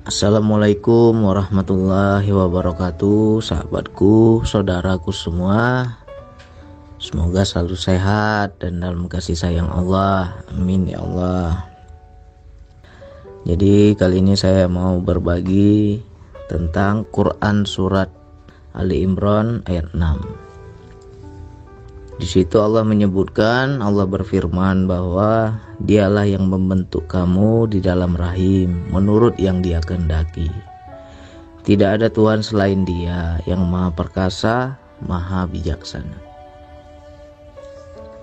Assalamualaikum warahmatullahi wabarakatuh, sahabatku, saudaraku semua. Semoga selalu sehat dan dalam kasih sayang Allah. Amin ya Allah. Jadi kali ini saya mau berbagi tentang Quran surat Ali Imran ayat 6. Di situ Allah menyebutkan, Allah berfirman bahwa Dialah yang membentuk kamu di dalam rahim menurut yang Dia kehendaki. Tidak ada Tuhan selain Dia yang Maha Perkasa, Maha Bijaksana.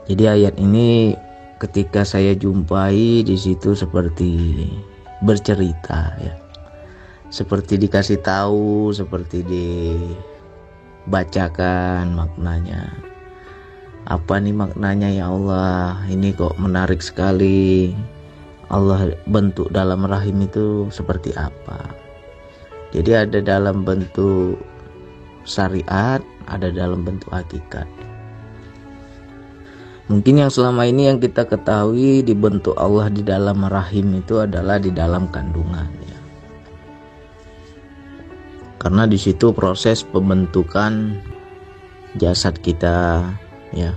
Jadi ayat ini ketika saya jumpai di situ seperti bercerita ya. Seperti dikasih tahu, seperti dibacakan maknanya. Apa nih maknanya ya Allah? Ini kok menarik sekali. Allah bentuk dalam rahim itu seperti apa? Jadi ada dalam bentuk syariat, ada dalam bentuk hakikat. Mungkin yang selama ini yang kita ketahui dibentuk Allah di dalam rahim itu adalah di dalam kandungan ya. Karena di situ proses pembentukan jasad kita ya,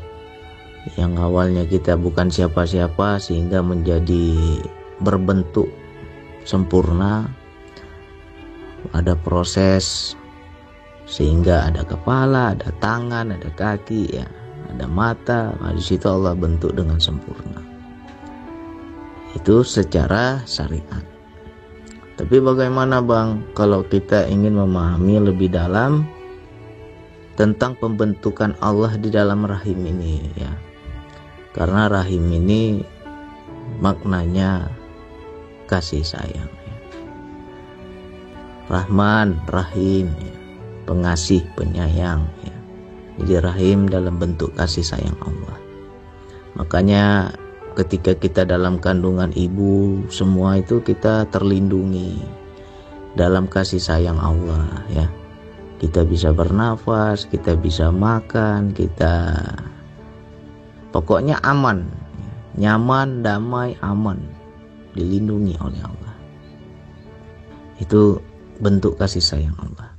yang awalnya kita bukan siapa-siapa sehingga menjadi berbentuk sempurna. Ada proses sehingga ada kepala, ada tangan, ada kaki ya, ada mata. Nah, di situ Allah bentuk dengan sempurna. Itu secara syariat. Tapi bagaimana Bang kalau kita ingin memahami lebih dalam tentang pembentukan Allah di dalam rahim ini ya. Karena rahim ini maknanya kasih sayang ya. Rahman, Rahim ya. Pengasih, penyayang ya. Jadi rahim dalam bentuk kasih sayang Allah. Makanya ketika kita dalam kandungan ibu, semua itu kita terlindungi dalam kasih sayang Allah ya. Kita bisa bernafas, kita bisa makan, kita pokoknya aman, nyaman, damai, aman, dilindungi oleh Allah. Itu bentuk kasih sayang Allah.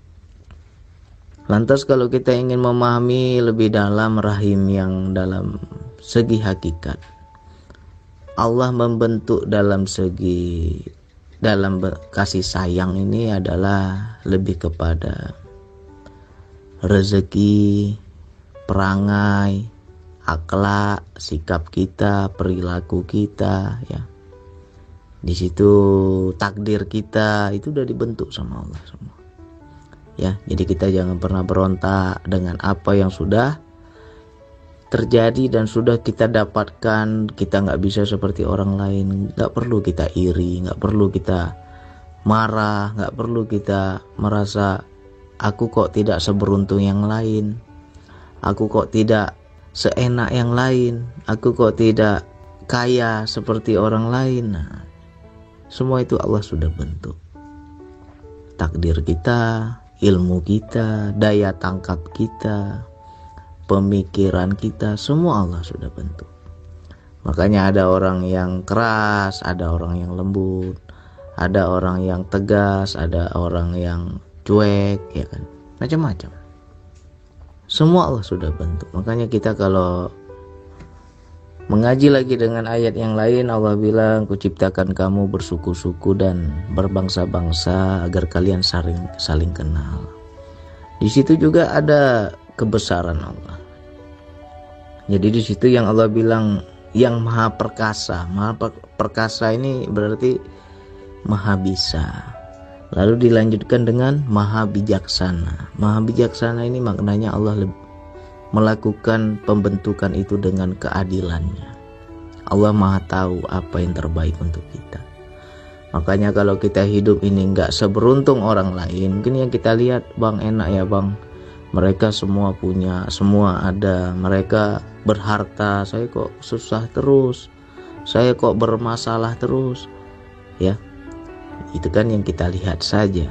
Lantas kalau kita ingin memahami lebih dalam rahim yang dalam segi hakikat, Allah membentuk dalam segi dalam kasih sayang ini adalah lebih kepada rezeki, perangai, akhlak, sikap kita, perilaku kita ya. Di situ takdir kita itu udah dibentuk sama Allah semua. Ya, jadi kita jangan pernah berontak dengan apa yang sudah terjadi dan sudah kita dapatkan. Kita nggak bisa seperti orang lain. Nggak perlu kita iri, nggak perlu kita marah, nggak perlu kita merasa aku kok tidak seberuntung yang lain, aku kok tidak seenak yang lain, aku kok tidak kaya seperti orang lain. Nah, semua itu Allah sudah bentuk. Takdir kita, ilmu kita, daya tangkap kita, pemikiran kita, semua Allah sudah bentuk. Makanya ada orang yang keras, ada orang yang lembut, ada orang yang tegas, ada orang yang cuek ya kan, macam-macam. Semua Allah sudah bentuk. Makanya kita kalau mengaji lagi dengan ayat yang lain, Allah bilang, kuciptakan kamu bersuku-suku dan berbangsa-bangsa agar kalian saling kenal. Di situ juga ada kebesaran Allah. Jadi di situ yang Allah bilang yang maha perkasa. Maha perkasa ini berarti maha bisa. Lalu dilanjutkan dengan maha bijaksana. Maha bijaksana ini maknanya Allah melakukan pembentukan itu dengan keadilannya. Allah maha tahu apa yang terbaik untuk kita. Makanya kalau kita hidup ini nggak seberuntung orang lain, mungkin yang kita lihat, Bang, enak ya Bang, mereka semua punya, semua ada, mereka berharta, saya kok susah terus, saya kok bermasalah terus ya. Itu kan yang kita lihat saja.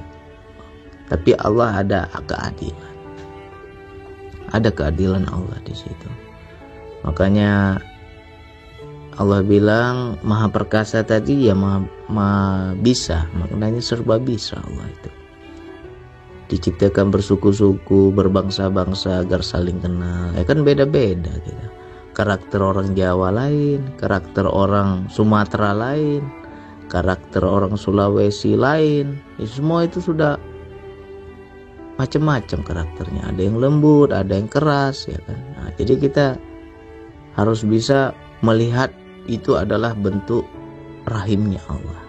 Tapi Allah ada keadilan. Ada keadilan Allah di situ. Makanya Allah bilang maha perkasa tadi ya maha bisa, maknanya serba bisa Allah itu. Diciptakan bersuku-suku, berbangsa-bangsa agar saling kenal. Ya kan beda-beda gitu. Karakter orang Jawa lain, karakter orang Sumatera lain, karakter orang Sulawesi lain. Ya, semua itu sudah macam-macam karakternya. Ada yang lembut, ada yang keras, ya kan. Nah, jadi kita harus bisa melihat itu adalah bentuk rahimnya Allah.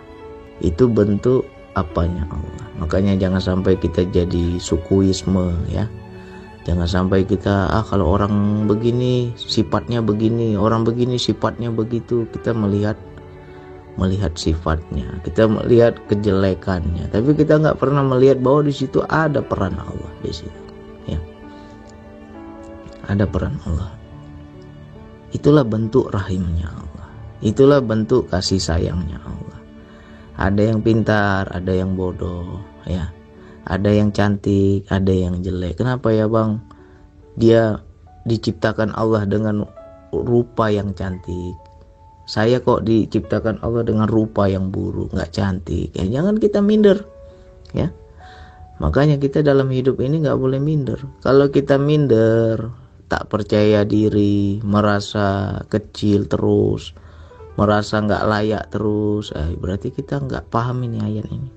Itu bentuk apanya Allah. Makanya jangan sampai kita jadi sukuisme ya. Jangan sampai kita kalau orang begini sifatnya begini, orang begini sifatnya begitu. Kita melihat sifatnya, kita melihat kejelekannya, tapi kita nggak pernah melihat bahwa di situ ada peran Allah di situ. Ya. Ada peran Allah. Itulah bentuk rahimnya Allah. Itulah bentuk kasih sayangnya Allah. Ada yang pintar, ada yang bodoh, ya. Ada yang cantik, ada yang jelek. Kenapa ya Bang? Dia diciptakan Allah dengan rupa yang cantik. Saya kok diciptakan Allah dengan rupa yang buruk, nggak cantik. Ya, jangan kita minder, ya. Makanya kita dalam hidup ini nggak boleh minder. Kalau kita minder, tak percaya diri, merasa kecil terus, merasa nggak layak terus, berarti kita nggak paham ini ayat ini.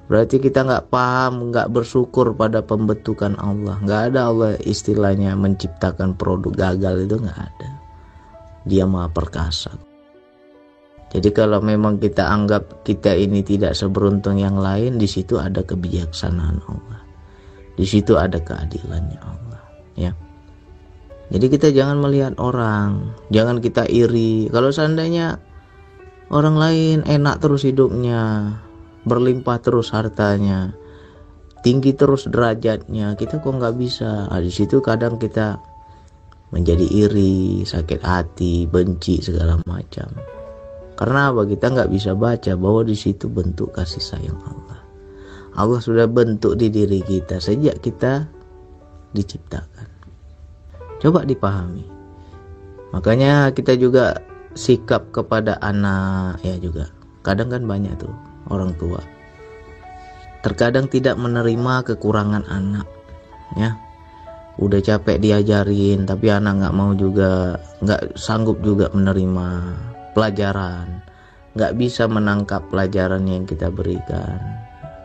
Berarti kita nggak paham, nggak bersyukur pada pembentukan Allah. Nggak ada Allah istilahnya menciptakan produk gagal, itu nggak ada. Dia maha perkasa. Jadi kalau memang kita anggap kita ini tidak seberuntung yang lain, di situ ada kebijaksanaan Allah. Di situ ada keadilannya Allah, ya. Jadi kita jangan melihat orang, jangan kita iri. Kalau seandainya orang lain enak terus hidupnya, berlimpah terus hartanya, tinggi terus derajatnya, kita kok nggak bisa. Di situ kadang kita menjadi iri, sakit hati, benci segala macam. Karena apa? Kita nggak bisa baca bahwa di situ bentuk kasih sayang Allah. Allah sudah bentuk di diri kita sejak kita diciptakan. Coba dipahami. Makanya kita juga sikap kepada anak ya juga. Kadang kan banyak tuh orang tua terkadang tidak menerima kekurangan anak, ya. Udah capek diajarin, tapi anak nggak mau juga, nggak sanggup juga menerima pelajaran, nggak bisa menangkap pelajaran yang kita berikan.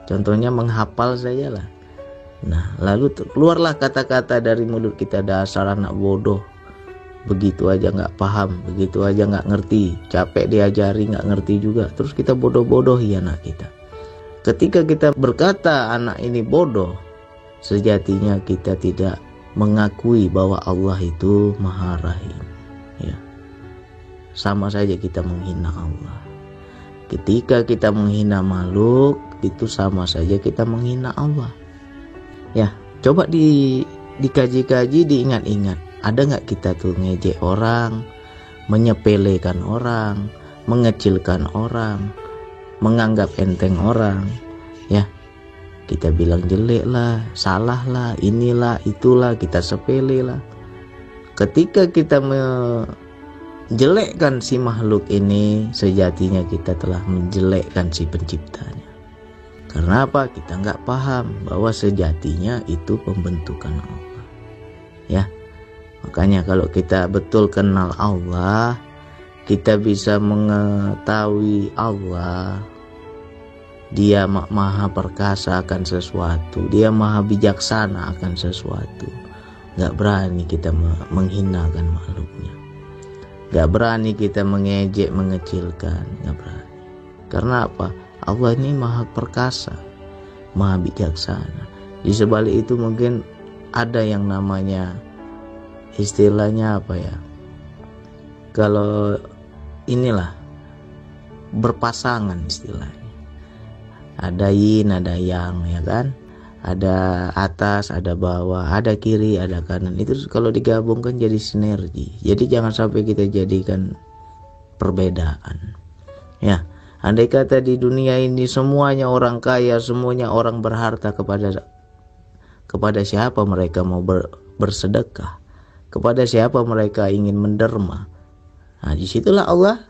Contohnya menghafal saja lah. Nah, lalu keluarlah kata-kata dari mulut kita, dasar anak bodoh, begitu aja nggak paham, begitu aja nggak ngerti, capek diajari nggak ngerti juga, terus kita bodoh-bodohi anak kita. Ketika kita berkata anak ini bodoh, sejatinya kita tidak mengakui bahwa Allah itu maha rahim, ya. Sama saja kita menghina Allah. Ketika kita menghina makhluk, itu sama saja kita menghina Allah. Ya, coba dikaji-kaji, diingat-ingat. Ada nggak kita tuh ngejek orang, menyepelekan orang, mengecilkan orang, menganggap enteng orang, ya? Kita bilang jelek lah, salah lah, inilah, itulah, kita sepele lah. Ketika kita menjelekkan si makhluk ini, sejatinya kita telah menjelekkan si penciptanya. Karena apa? Kita nggak paham bahwa sejatinya itu pembentukan Allah, ya. Makanya kalau kita betul kenal Allah, kita bisa mengetahui Allah. Dia maha perkasa akan sesuatu, dia maha bijaksana akan sesuatu. Gak berani kita menghinakan makhluknya, gak berani kita mengejek, mengecilkan, gak berani. Karena apa? Allah ini maha perkasa, maha bijaksana. Di sebalik itu mungkin ada yang namanya, istilahnya apa ya, kalau inilah berpasangan istilahnya, ada yin ada yang, ya kan, ada atas ada bawah, ada kiri ada kanan. Itu kalau digabungkan jadi sinergi. Jadi jangan sampai kita jadikan perbedaan, ya. Andai kata di dunia ini semuanya orang kaya, semuanya orang berharta, kepada siapa mereka mau bersedekah? Kepada siapa mereka ingin menderma? Nah, disitulah Allah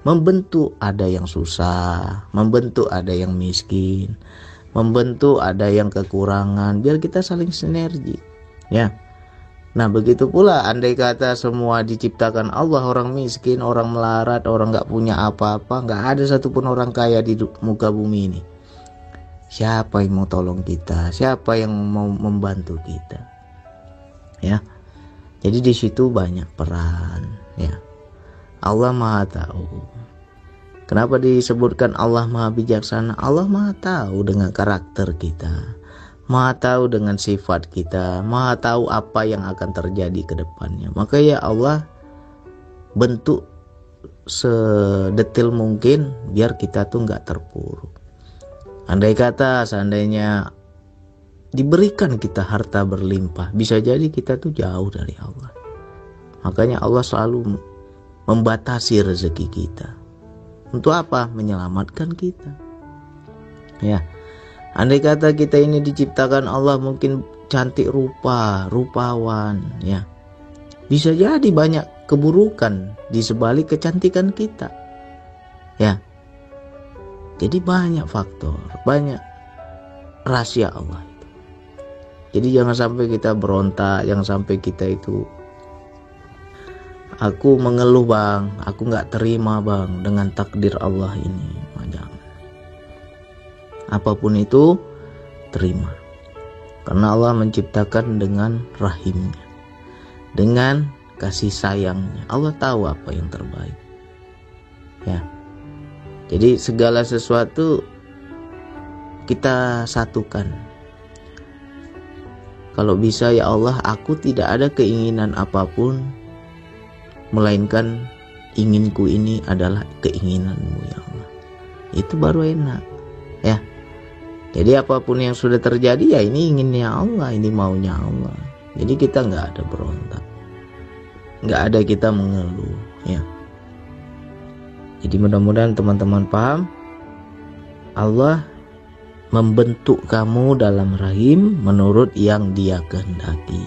membentuk, ada yang susah, membentuk ada yang miskin, membentuk ada yang kekurangan, biar kita saling sinergi, ya. Nah, begitu pula andai kata semua diciptakan Allah, orang miskin, orang melarat, orang nggak punya apa-apa, nggak ada satupun orang kaya di muka bumi ini. Siapa yang mau tolong kita? Siapa yang mau membantu kita? Ya. Jadi di situ banyak peran, ya. Allah Maha tahu. Kenapa disebutkan Allah Maha bijaksana? Allah Maha tahu dengan karakter kita, Maha tahu dengan sifat kita, Maha tahu apa yang akan terjadi ke depannya. Maka ya Allah bentuk sedetil mungkin biar kita tuh nggak terpuruk. Andai kata seandainya diberikan kita harta berlimpah, bisa jadi kita tuh jauh dari Allah. Makanya Allah selalu membatasi rezeki kita. Untuk apa? Menyelamatkan kita. Ya. Andai kata kita ini diciptakan Allah mungkin cantik rupawan, ya. Bisa jadi banyak keburukan di sebalik kecantikan kita. Ya. Jadi banyak faktor, banyak rahasia Allah itu. Jadi jangan sampai kita berontak, jangan sampai kita itu aku mengeluh bang, aku nggak terima bang dengan takdir Allah ini. Jangan. Apapun itu terima, karena Allah menciptakan dengan rahimnya, dengan kasih sayangnya. Allah tahu apa yang terbaik. Ya. Jadi segala sesuatu kita satukan. Kalau bisa ya Allah, aku tidak ada keinginan apapun, melainkan inginku ini adalah keinginanmu ya Allah. Itu baru enak, ya. Jadi apapun yang sudah terjadi ya ini inginnya Allah, ini maunya Allah. Jadi kita nggak ada berontak, nggak ada kita mengeluh, ya. Jadi mudah-mudahan teman-teman paham. Allah membentuk kamu dalam rahim menurut yang Dia kehendaki.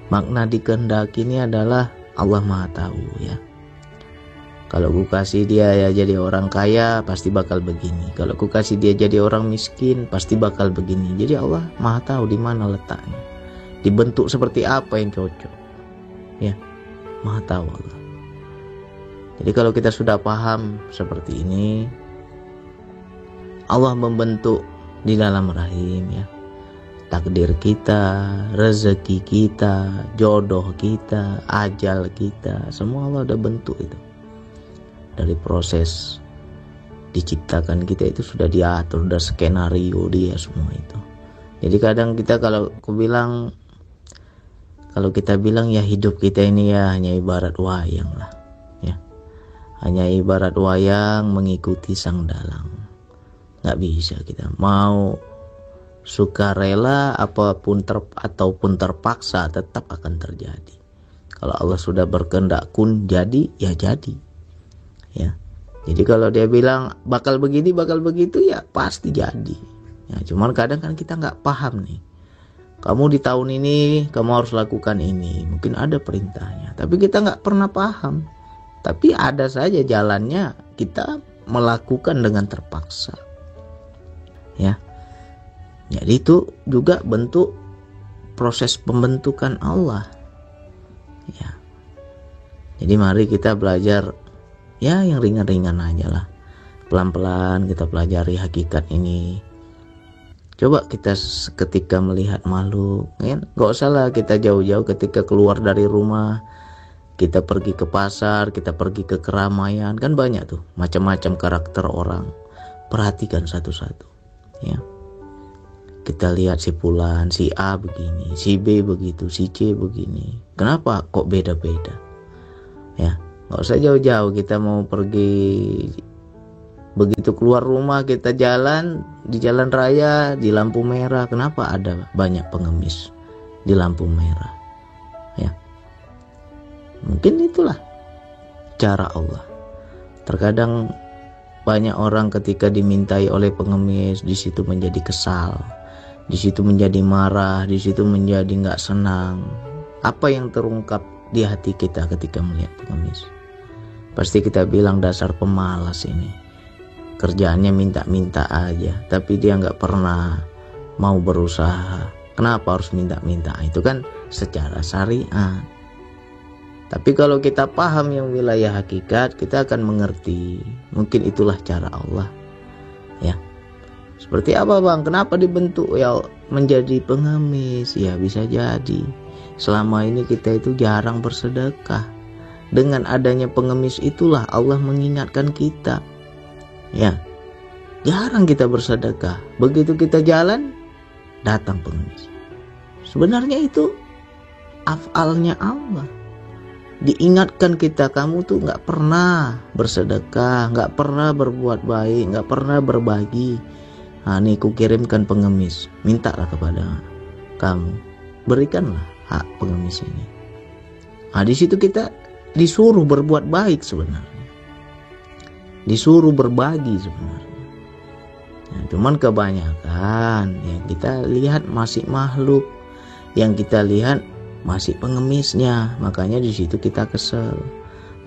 Makna dikehendaki ini adalah Allah Maha tahu, ya. Kalau ku kasih dia ya jadi orang kaya, pasti bakal begini. Kalau ku kasih dia jadi orang miskin, pasti bakal begini. Jadi Allah Maha tahu di mana letaknya, dibentuk seperti apa yang cocok, ya. Maha tahu Allah. Jadi kalau kita sudah paham seperti ini, Allah membentuk di dalam rahim, ya. Takdir kita, rezeki kita, jodoh kita, ajal kita, semua Allah udah bentuk itu. Dari proses diciptakan kita itu sudah diatur, udah skenario dia semua itu. Jadi kadang kita kalau kita bilang ya hidup kita ini ya hanya ibarat wayang lah, ya. Hanya ibarat wayang mengikuti sang dalang. Nggak bisa kita mau sukarela ataupun terpaksa tetap akan terjadi. Kalau Allah sudah berkehendak kun jadi ya jadi, ya. Jadi kalau dia bilang bakal begini bakal begitu ya pasti jadi, ya. Cuman kadang kan kita nggak paham nih, kamu di tahun ini kamu harus lakukan ini, mungkin ada perintahnya tapi kita nggak pernah paham, tapi ada saja jalannya kita melakukan dengan terpaksa, ya. Jadi itu juga bentuk proses pembentukan Allah, ya. Jadi mari kita belajar ya yang ringan-ringan aja lah, pelan-pelan kita pelajari hakikat ini. Coba kita ketika melihat makhluk, ya, gak usah lah kita jauh-jauh ketika keluar dari rumah, kita pergi ke pasar, kita pergi ke keramaian, kan banyak tuh macam-macam karakter orang. Perhatikan satu-satu, ya. Kita lihat si Fulan, si A begini, si B begitu, si C begini. Kenapa kok beda-beda? Ya, nggak usah jauh-jauh. Kita mau pergi, begitu keluar rumah kita jalan di jalan raya di lampu merah. Kenapa ada banyak pengemis di lampu merah? Ya, mungkin itulah cara Allah. Terkadang banyak orang ketika dimintai oleh pengemis, di situ menjadi kesal, di situ menjadi marah, di situ menjadi nggak senang. Apa yang terungkap di hati kita ketika melihat pengemis? Pasti kita bilang dasar pemalas ini, kerjaannya minta-minta aja, tapi dia nggak pernah mau berusaha. Kenapa harus minta-minta? Itu kan secara syariat. Tapi kalau kita paham yang wilayah hakikat, kita akan mengerti. Mungkin itulah cara Allah. Ya. Seperti apa bang? Kenapa dibentuk ya menjadi pengemis? Ya bisa jadi. Selama ini kita itu jarang bersedekah. Dengan adanya pengemis itulah Allah mengingatkan kita. Ya. Jarang kita bersedekah. Begitu kita jalan, datang pengemis. Sebenarnya itu afalnya Allah. Diingatkan kita, kamu tuh nggak pernah bersedekah, nggak pernah berbuat baik, nggak pernah berbagi. Nah, nih ku kirimkan pengemis, mintalah kepada kamu, berikanlah hak pengemis ini. Nah, di situ kita disuruh berbuat baik sebenarnya, disuruh berbagi sebenarnya. Nah, cuman kebanyakan yang kita lihat masih makhluk, yang kita lihat masih pengemisnya, makanya di situ kita kesel.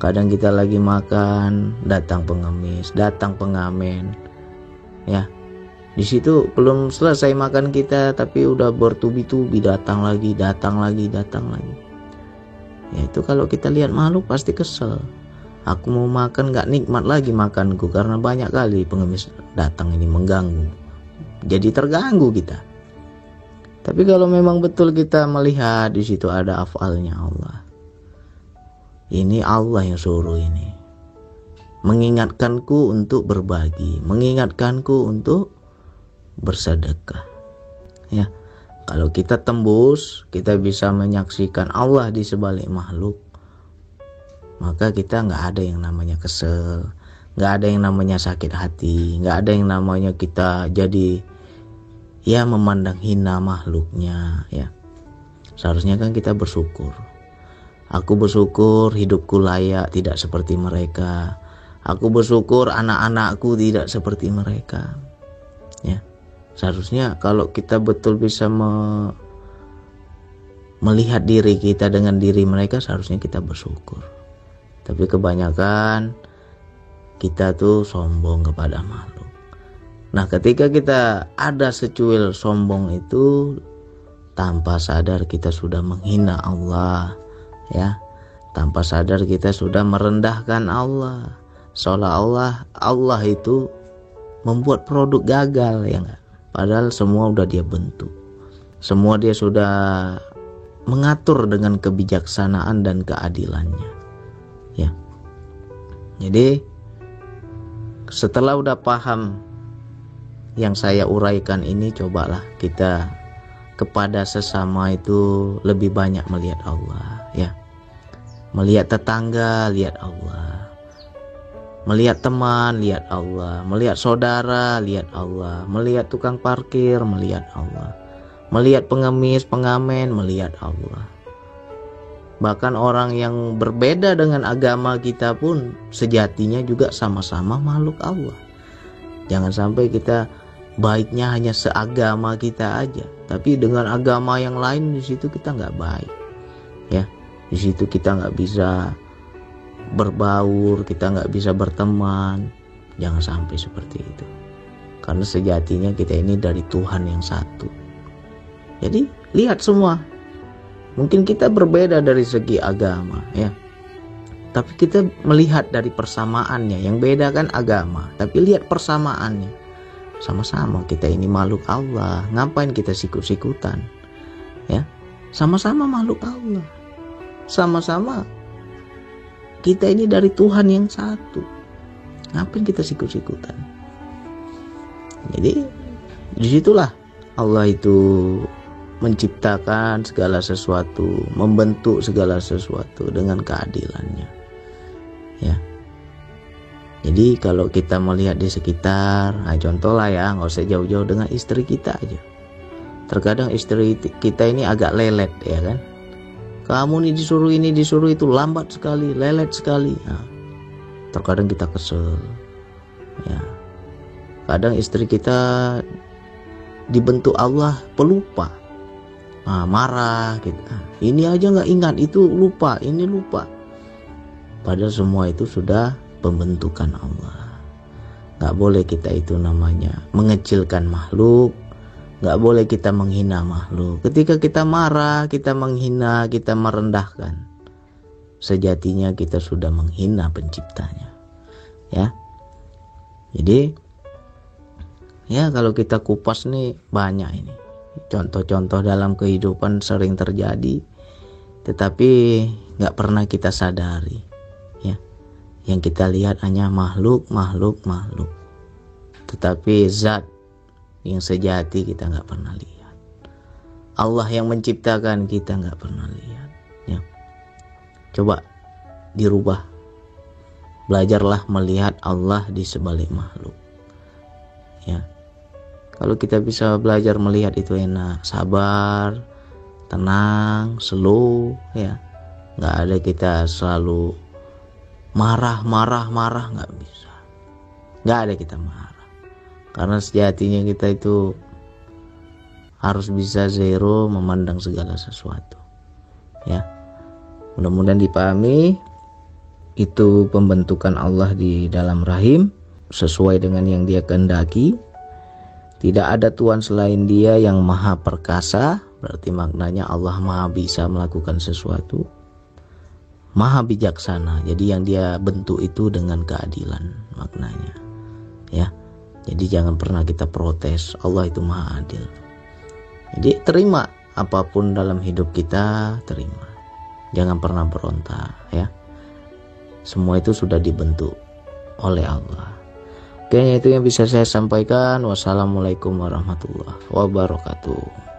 Kadang kita lagi makan, datang pengemis, datang pengamen, ya. Di situ belum selesai makan kita, tapi udah bertubi-tubi datang lagi, datang lagi, datang lagi. Ya itu kalau kita lihat makhluk pasti kesel. Aku mau makan nggak nikmat lagi makanku karena banyak kali pengemis datang ini mengganggu. Jadi terganggu kita. Tapi kalau memang betul kita melihat di situ ada afalnya Allah. Ini Allah yang suruh ini. Mengingatkanku untuk berbagi, mengingatkanku untuk bersedekah. Ya. Kalau kita tembus, kita bisa menyaksikan Allah di sebalik makhluk. Maka kita nggak ada yang namanya kesel, nggak ada yang namanya sakit hati, nggak ada yang namanya kita jadi ya memandang hina makhluknya, ya. Seharusnya kan kita bersyukur. Aku bersyukur hidupku layak, tidak seperti mereka. Aku bersyukur anak-anakku tidak seperti mereka. Ya. Seharusnya kalau kita betul bisa melihat diri kita dengan diri mereka, seharusnya kita bersyukur. Tapi kebanyakan kita tuh sombong kepada makhluk. Nah, ketika kita ada secuil sombong itu, tanpa sadar kita sudah menghina Allah, ya. Tanpa sadar kita sudah merendahkan Allah. Seolah-olah Allah itu membuat produk gagal, ya enggak? Padahal semua udah dia bentuk. Semua dia sudah mengatur dengan kebijaksanaan dan keadilannya. Ya. Jadi setelah udah paham yang saya uraikan ini, cobalah kita kepada sesama itu lebih banyak melihat Allah, ya. Melihat tetangga, lihat Allah. Melihat teman, lihat Allah. Melihat saudara, lihat Allah. Melihat tukang parkir, melihat Allah. Melihat pengemis, pengamen, melihat Allah. Bahkan orang yang berbeda dengan agama kita pun sejatinya juga sama-sama makhluk Allah. Jangan sampai kita baiknya hanya seagama kita aja, tapi dengan agama yang lain di situ kita nggak baik, ya. Di situ kita nggak bisa berbaur, kita nggak bisa berteman. Jangan sampai seperti itu, karena sejatinya kita ini dari Tuhan yang satu. Jadi lihat semua, mungkin kita berbeda dari segi agama, ya, tapi kita melihat dari persamaannya. Yang beda kan agama, tapi lihat persamaannya. Sama-sama kita ini makhluk Allah. Ngapain kita sikut-sikutan? Ya, sama-sama makhluk Allah. Sama-sama kita ini dari Tuhan yang satu. Ngapain kita sikut-sikutan? Jadi disitulah Allah itu menciptakan segala sesuatu, membentuk segala sesuatu dengan keadilannya. Ya. Jadi kalau kita melihat di sekitar, nah contoh lah ya, nggak usah jauh-jauh dengan istri kita aja. Terkadang istri kita ini agak lelet, ya kan? Kamu nih disuruh ini, disuruh itu, lambat sekali, lelet sekali. Nah, terkadang kita kesel, ya. Kadang istri kita dibentuk Allah pelupa, nah, marah gitu. Ini aja nggak ingat, itu lupa, ini lupa. Padahal semua itu sudah pembentukan Allah. Gak boleh kita itu namanya mengecilkan makhluk. Gak boleh kita menghina makhluk. Ketika kita marah, kita menghina, kita merendahkan, sejatinya kita sudah menghina penciptanya. Ya. Jadi ya kalau kita kupas nih banyak ini. Contoh-contoh dalam kehidupan sering terjadi, tetapi gak pernah kita sadari. Ya. Yang kita lihat hanya makhluk. Tetapi zat yang sejati kita gak pernah lihat. Allah yang menciptakan kita gak pernah lihat. Ya. Coba dirubah. Belajarlah melihat Allah di sebalik makhluk. Ya. Kalau kita bisa belajar melihat itu enak, sabar, tenang, slow, ya. Nggak ada kita selalu marah, nggak bisa. Nggak ada kita marah. Karena sejatinya kita itu harus bisa zero memandang segala sesuatu. Ya. Mudah-mudahan dipahami, itu pembentukan Allah di dalam rahim sesuai dengan yang Dia kehendaki. Tidak ada Tuhan selain Dia yang maha perkasa, berarti maknanya Allah maha bisa melakukan sesuatu, maha bijaksana. Jadi yang Dia bentuk itu dengan keadilan maknanya. Ya. Jadi jangan pernah kita protes, Allah itu maha adil. Jadi terima apapun dalam hidup kita, terima. Jangan pernah berontak, ya. Semua itu sudah dibentuk oleh Allah. Oke, itu yang bisa saya sampaikan. Wassalamualaikum warahmatullahi wabarakatuh.